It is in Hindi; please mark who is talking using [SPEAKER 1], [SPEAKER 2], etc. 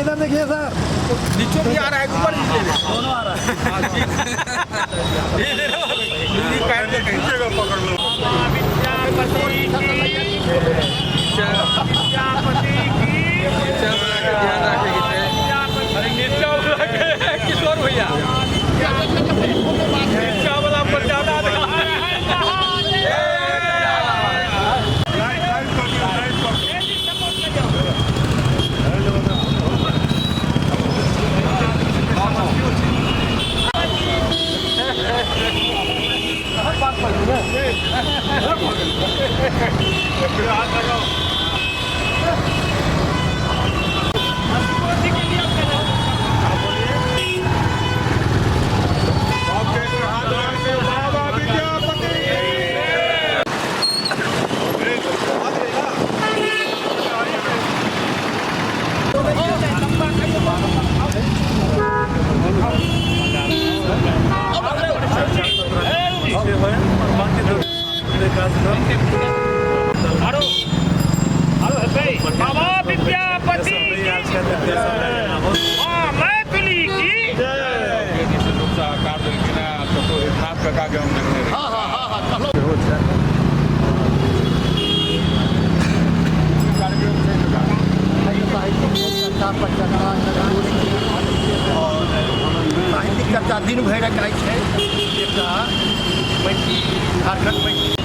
[SPEAKER 1] इधर देखिए सर,
[SPEAKER 2] नीचे भी आ रहा है, ऊपर भी
[SPEAKER 1] दोनों आ रहा
[SPEAKER 2] है। किशोर भैया वाला पर ज्यादा बाबा विद्यापति मैथिली की
[SPEAKER 1] साहित्यिक चर्चा दिन भरि इकाई है, झारखंड में